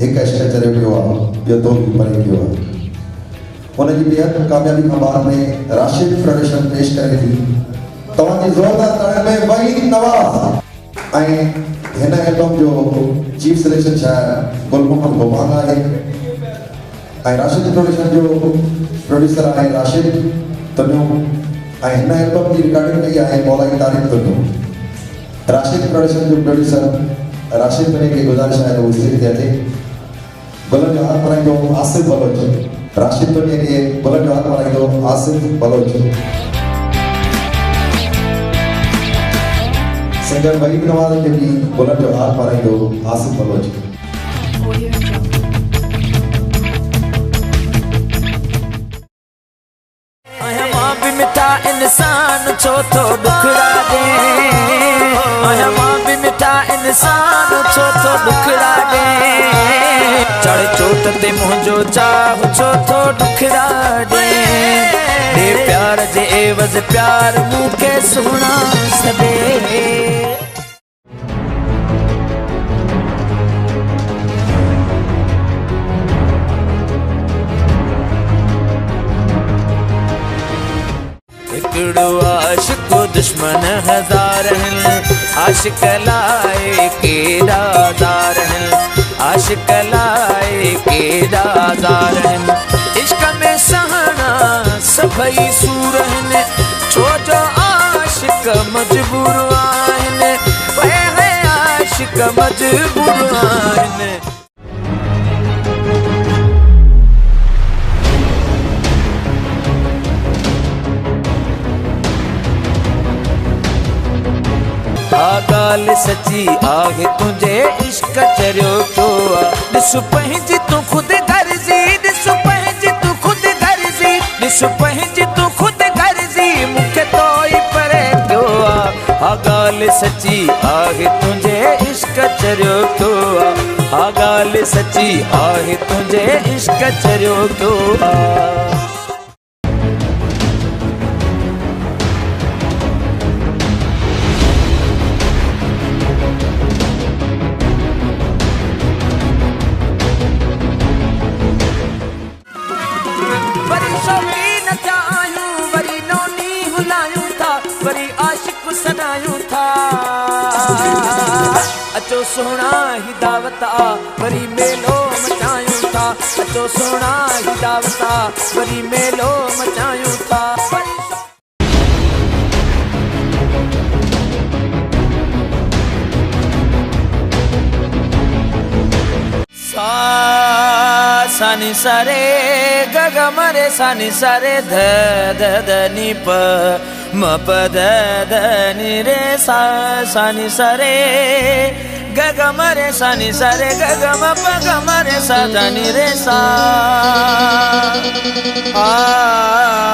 एक स्ट्रक्चर किया ॿियो तो भी परे किया उन जी बेहद कामयाबी खां बाद में राशिद प्रोडक्शन पेश करे थी तव्हांजी ज़ोरदार ताड़ियुनि में वहीद नवाज़ ऐं हिन एल्बम जो चीफ सिलेक्शन शायर गुल मोहम्मद गोमांग आहे ऐं राशिद प्रोडक्शन जो प्रोड्यूसर आहे राशिद तन्नू ऐं हिन एल्बम की रिकॉर्डिंग कई आहे मौलाई तारिक तन्नू राशिद प्रोडक्शन जो प्रोड्यूसर राशिद तन्नू की गुजारिश आहे तो स्टेज ते अचे बुलंद हाथ मराईंदो आसिफ बलोच राशिद तन्नू के बुलंद हाथ मराईंदो आसिफ बलोच सिंगर वहीद नवाज़ के भी बुलंद हाथ मराईंदो आसिफ बलोच मिठा इंसान छो तो दुखड़ा दे आया मां भी मिठा इंसान छो तो दुखड़ा दे चढ़ चोट ते मुंहिंजो चाह छो तो दुखड़ा दे प्यार जे एवज़ प्यार मूंखे सुणा सदे आशिक दुश्मन हजार आशिक लाए के दादार आशिक लाए के दादार इश्क में सहना सभई सूर छो जो आशिक मजबूर आहिनि वे आशिक मजबूर आहिनि गाल सची आहे तुझे इश्क चरियो क्यों ॾिस पंहिंजी तूं ख़ुदि गर्जी ॾिस पंहिंजी तूं ख़ुदि गर्जी ॾिस पंहिंजी तूं ख़ुदि गर्जी मूंखे तो ई परे क्यों गाल सची आहे तुझे इश्क चरियो क्यों गाल सची आहे तुझे इश्क चरियो क्यों अचो सोना ही दावत आ वरी मेलो मचायूं था अचो सोना ही दावत आ वरी मेलो मचायूं था सानी सरे गग मरे सानी सरे ध द द नि प म प द द नि रे सा सानी सरे गग मरे सानी सरे गग म प ग मरे सा ध नि रे सा आ